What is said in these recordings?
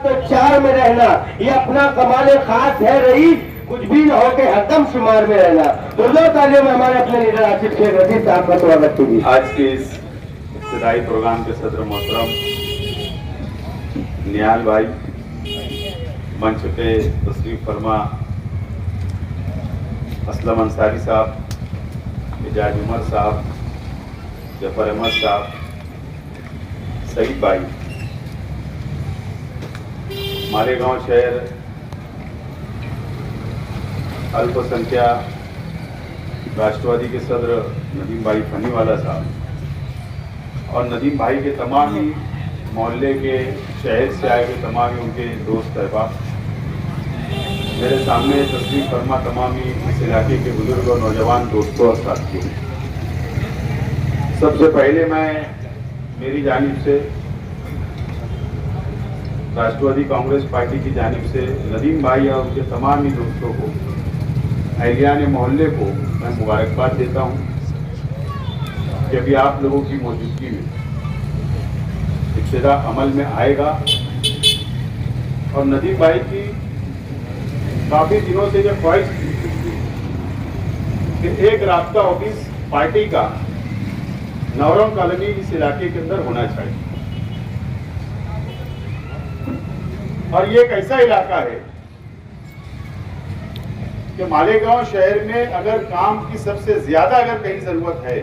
तो 4 में रहना ये अपना कमाल खास है रईस, कुछ भी न होके हरदम शुमार में रहना। तो दो तालियों में हमारे अपने लीडर आसिफ शेख रशीद साहब का स्वागत कीजिए। आज के इस इब्तिदाई प्रोग्राम के सदर मोहतरम नियाल भाई, मंच पे तशरीफ फरमा असलम अंसारी साहब, एजाज उमर साहब, जफर अहमद साहब, सईद भाई, मालेगांव शहर अल्पसंख्यक राष्ट्रवादी के सदर नदीम भाई फनीवाला साहब और नदीम भाई के तमाम ही मोहल्ले के शहर से आए हुए तमाम ही उनके दोस्त अहबाब, मेरे सामने तस्वीर फरमा तमाम ही इस इलाके के बुजुर्ग और नौजवान दोस्तों और साथियों, सबसे पहले मैं मेरी जानिब से राष्ट्रवादी कांग्रेस पार्टी की जानिब से नदीम भाई और उनके तमाम ही दोस्तों को, अहलियान मोहल्ले को मैं मुबारकबाद देता हूं कि अभी आप लोगों की मौजूदगी में इब्तिदा अमल में आएगा। और नदीम भाई की काफी दिनों से यह ख्वाहिश थी कि एक राब्ता ऑफिस पार्टी का नौरंग कॉलोनी इस इलाके के अंदर होना चाहिए। और ये एक ऐसा इलाका है कि मालेगांव शहर में अगर काम की सबसे ज्यादा अगर कहीं जरूरत है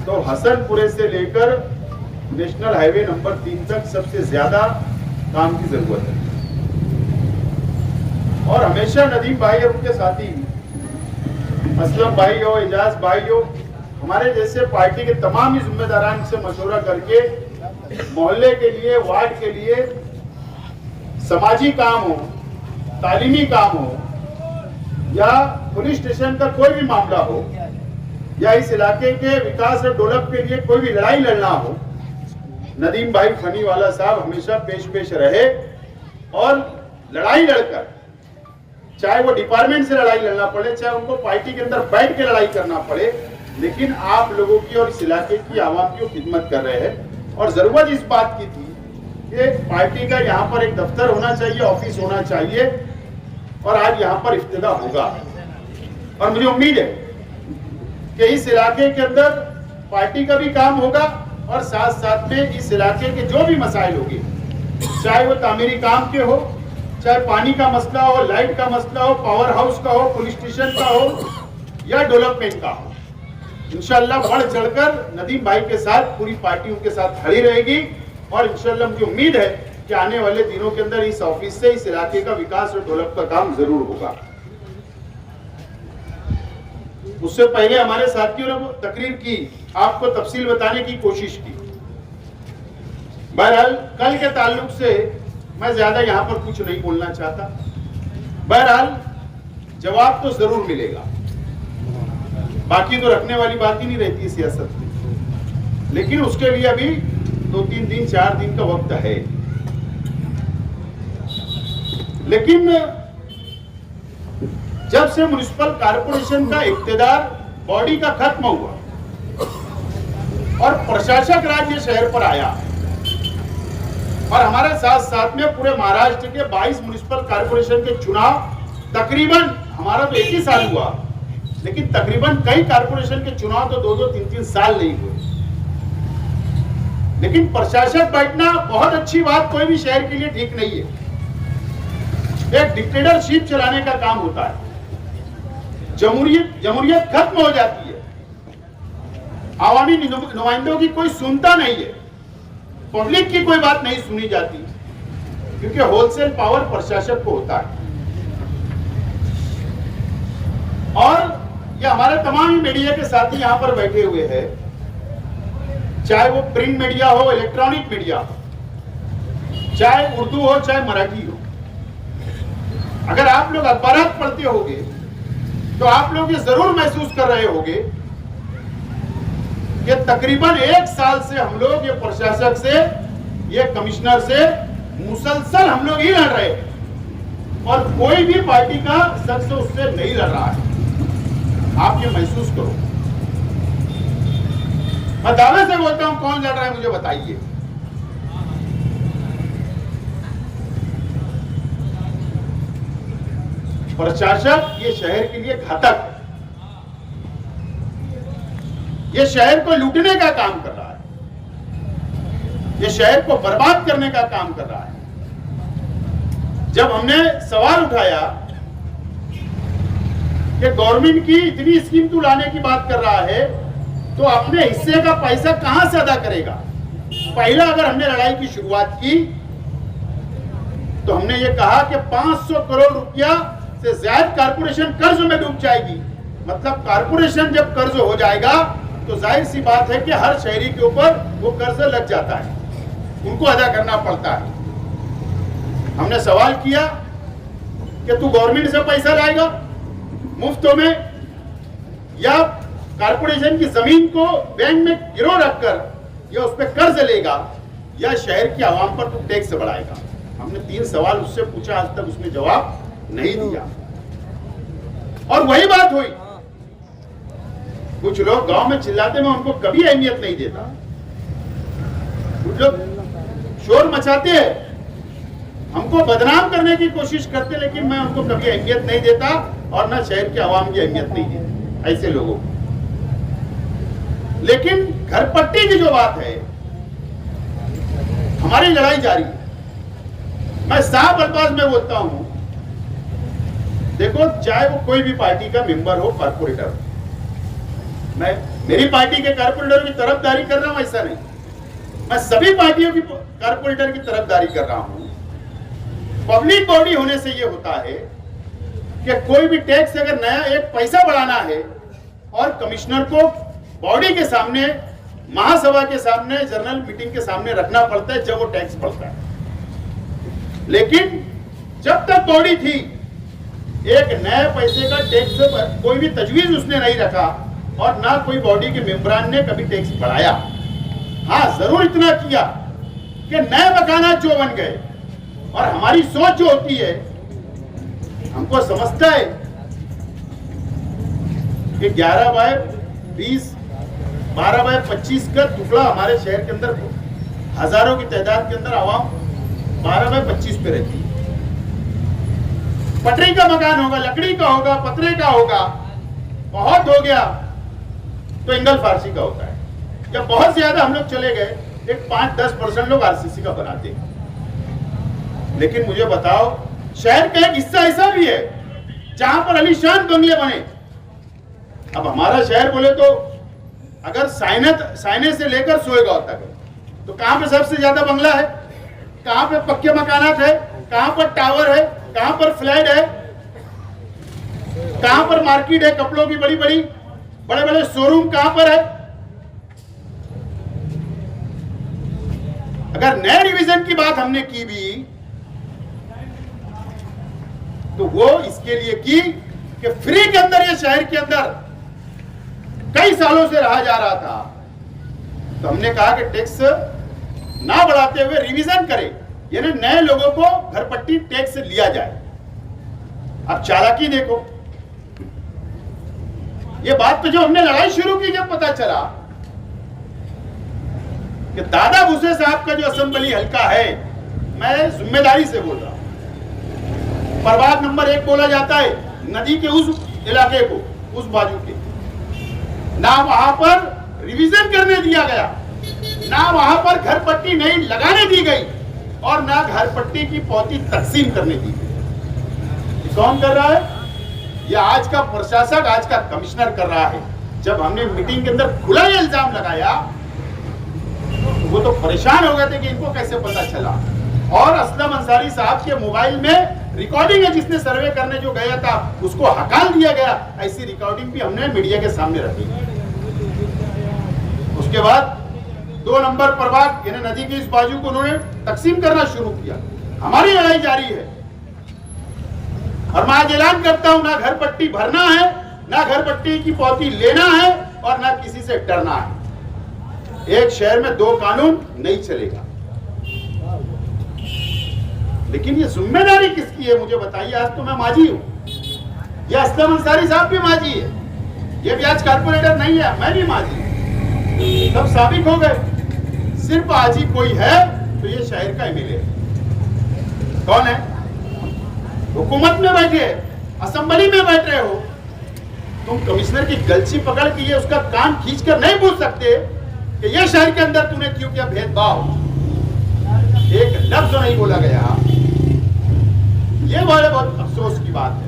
तो हसनपुरे से लेकर नेशनल हाईवे नंबर 3 तक सबसे ज्यादा काम की जरूरत है। और हमेशा नदीम भाई और उनके साथी असलम भाई हो, एजाज भाई हो, हमारे जैसे पार्टी के तमाम ही जिम्मेदारान से मशवरा करके मोहल्ले के लिए, वार्ड के लिए समाजी काम हो, तालीमी काम हो या पुलिस स्टेशन का कोई भी मामला हो या इस इलाके के विकास और डेवलप के लिए कोई भी लड़ाई लड़ना हो, नदीम भाई फनीवाला साहब हमेशा पेश रहे। और लड़ाई लड़कर, चाहे वो डिपार्टमेंट से लड़ाई लड़ना पड़े, चाहे उनको पार्टी के अंदर बैठ के लड़ाई करना पड़े, लेकिन आप लोगों की और इस इलाके की आवाम की खिदमत कर रहे हैं। और जरूरत इस बात की थी कि पार्टी का यहाँ पर एक दफ्तर होना चाहिए, ऑफिस होना चाहिए, और आज यहाँ पर इफ्तिदा होगा। और मुझे उम्मीद है कि इस इलाके के अंदर पार्टी का भी काम होगा और साथ साथ में इस इलाके के जो भी मसाइल होंगे, चाहे वो तामीरी काम के हो, चाहे पानी का मसला हो, लाइट का मसला हो, पावर हाउस का हो, पुलिस स्टेशन का हो या डेवलपमेंट का हो, इंशाल्लाह बढ़ चढ़कर नदीम भाई के साथ पूरी पार्टी उनके साथ खड़ी रहेगी। और इंशाल्लाह मुझे उम्मीद है कि आने वाले दिनों के अंदर इस ऑफिस से इस इलाके का विकास और डेवलप का काम जरूर होगा। उससे पहले हमारे साथियों ने तकरीर की, आपको तफसील बताने की कोशिश की। बहरहाल कल के ताल्लुक से मैं ज्यादा यहाँ पर कुछ नहीं बोलना चाहता। बहरहाल जवाब तो जरूर मिलेगा, बाकी तो रखने वाली बात ही नहीं रहती सियासत में, लेकिन उसके लिए अभी 2-3 दिन 4 दिन का वक्त है। लेकिन जब से म्युनिसिपल कॉर्पोरेशन का इख्तियार बॉडी का खत्म हुआ और प्रशासक राज्य शहर पर आया, और हमारे साथ साथ में पूरे महाराष्ट्र के 22 म्युनिसिपल कॉर्पोरेशन के चुनाव, तकरीबन हमारा तो 1 ही साल हुआ, लेकिन तकरीबन कई कॉर्पोरेशन के चुनाव तो 2-2, 3-3 साल नहीं हुए। लेकिन प्रशासक बैठना बहुत अच्छी बात कोई भी शहर के लिए ठीक नहीं है। एक डिक्टेटरशिप चलाने का काम होता है, जमहूरियत खत्म हो जाती है, आवामी नुमाइंदों की कोई सुनता नहीं है, पब्लिक की कोई बात नहीं सुनी जाती, क्योंकि होलसेल पावर प्रशासक को होता है। और ये हमारे तमाम ही मीडिया के साथी यहाँ पर बैठे हुए हैं, चाहे वो प्रिंट मीडिया हो, इलेक्ट्रॉनिक मीडिया हो, चाहे उर्दू हो, चाहे मराठी हो। अगर आप लोग अखबारात पढ़ते होंगे तो आप लोग ये जरूर महसूस कर रहे होंगे कि तकरीबन 1 साल से हम लोग ये प्रशासक से, ये कमिश्नर से मुसलसल हम लोग ही लड़ रहे हैं और कोई भी पार्टी का शख्स उससे नहीं लड़ रहा है। आप ये महसूस करो। मैं दावे से बोलता हूं, कौन लड़ रहा है मुझे बताइए। प्रशासक ये शहर के लिए घातक है, ये शहर को लूटने का काम कर रहा है, ये शहर को बर्बाद करने का काम कर रहा है। जब हमने सवाल उठाया कि गवर्नमेंट की इतनी स्कीम तू लाने की बात कर रहा है तो अपने हिस्से का पैसा कहां से अदा करेगा। पहला अगर हमने लड़ाई की शुरुआत की तो हमने ये कहा कि 500 करोड़ रुपया से ज्यादा कारपोरेशन कर्ज में डूब जाएगी। मतलब कारपोरेशन जब कर्ज हो जाएगा तो जाहिर सी बात है कि हर शहरी के ऊपर वो कर्ज लग जाता है, उनको अदा करना पड़ता है। हमने सवाल किया कि तू गवर्नमेंट से पैसा लाएगा मुफ्तों में या कारपोरेशन की जमीन को बैंक में गिरव रखकर या उस पर कर्ज लेगा या शहर की आवाम पर तू टैक्स बढ़ाएगा। हमने 3 सवाल उससे पूछा, आज तक उसने जवाब नहीं दिया। और वही बात हुई, कुछ लोग गांव में चिल्लाते मैं उनको कभी अहमियत नहीं देता, कुछ लोग शोर मचाते हैं, हमको बदनाम करने की कोशिश करते, लेकिन मैं उनको कभी अहमियत नहीं देता और ना शहर की आवाम की अहमियत नहीं देती ऐसे लोगों को। लेकिन घर पट्टी की जो बात है, हमारी लड़ाई जारी है। मैं साफ अल्फाज में बोलता हूं, देखो चाहे वो कोई भी पार्टी का मेंबर हो, कारपोरेटर, मैं मेरी पार्टी के कारपोरेटर की तरफदारी कर रहा हूं ऐसा नहीं, मैं सभी पार्टियों की कारपोरेटर की तरफदारी कर रहा हूं। पब्लिक बॉडी होने से ये होता है कि कोई भी टैक्स अगर नया एक पैसा बढ़ाना है और कमिश्नर को बॉडी के सामने, महासभा के सामने, जनरल मीटिंग के सामने रखना पड़ता है जब वो टैक्स बढ़ता है। लेकिन जब तक बॉडी थी, एक नए पैसे का टैक्स कोई भी तजवीज उसने नहीं रखा और ना कोई बॉडी के मेंबरान ने कभी टैक्स बढ़ाया। हाँ, जरूर इतना किया कि नए मकानात जो बन गए, और हमारी सोच जो होती है, हमको समझता है कि 11 बाय 20, 12 बाय 25 का टुकड़ा हमारे शहर के अंदर हजारों की तादाद के अंदर आवाम 12 बाय 25 पे रहती है। पटरी का मकान होगा, लकड़ी का होगा, पतरे का होगा, बहुत हो गया तो एंगल फारसी का होता है। जब बहुत ज्यादा हम लोग चले गए, एक 5-10% लोग आरसीसी का बनाते हैं। लेकिन मुझे बताओ, शहर का एक हिस्सा ऐसा भी है जहां पर आलीशान बंगले बने। अब हमारा शहर बोले तो अगर साइने से लेकर सोएगांव तक, तो कहां पे सबसे ज्यादा बंगला है, कहां पे पक्के मकानात है, कहां पर टावर है, कहां पर फ्लैट है, कहां पर मार्केट है, कपड़ों की बड़ी बड़े शोरूम कहां पर है। अगर नए डिवीजन की बात हमने की भी तो वो इसके लिए की कि फ्री के अंदर, ये शहर के अंदर कई सालों से रहा जा रहा था, तो हमने कहा कि टैक्स ना बढ़ाते हुए रिवीजन करें, यानी नए लोगों को घर पट्टी टैक्स लिया जाए। अब चालाकी देखो, ये बात तो जो हमने लड़ाई शुरू की जब पता चला कि दादा भूसे साहब का जो असेंबली हल्का है, मैं जिम्मेदारी से बोल रहा हूं, प्रभाग नंबर 1 बोला जाता है, नदी के उस इलाके को, उस बाजू के, ना वहां पर रिवीजन करने दिया गया, ना वहां पर घर पट्टी नहीं लगाने दी गई और ना घर पट्टी की पौती तकसीम करने दी गई। कौन कर रहा है? यह आज का प्रशासक, आज का कमिश्नर कर रहा है। जब हमने मीटिंग के अंदर खुला इल्जाम लगाया तो वो तो परेशान हो गए थे कि इनको कैसे पता चला। और असलम अंसारी साहब के मोबाइल में रिकॉर्डिंग है, जिसने सर्वे करने जो गया था उसको हकाल दिया गया। ऐसी रिकॉर्डिंग भी हमने मीडिया के सामने रखी। उसके बाद 2 नंबर प्रभाग यानी नदी की इस बाजू को उन्होंने तकसीम करना शुरू किया। हमारी लड़ाई जारी है और मैं आज ऐलान करता हूं, ना घर पट्टी भरना है, ना घर पट्टी की पौती लेना है और ना किसी से डरना है। एक शहर में 2 कानून नहीं चलेगा। लेकिन ये जिम्मेदारी किसकी है मुझे बताइए। आज तो मैं माजी हूं, ये असलम अंसारी साहब भी माजी है, ये भी आज कारपोरेटर नहीं है, मैं भी माजी हूं। सब साबित हो गए। सिर्फ आज ही कोई है तो ये शहर का एमएलए है। कौन है? हुकूमत में बैठे असेंबली में बैठ रहे हो, तुम कमिश्नर की गलती पकड़ के ये उसका कान खींचकर नहीं पूछ सकते कि ये शहर के अंदर तूने क्यों किया भेदभाव? एक लफ्ज नहीं बोला गया। ये बड़े बहुत अफसोस की बात है।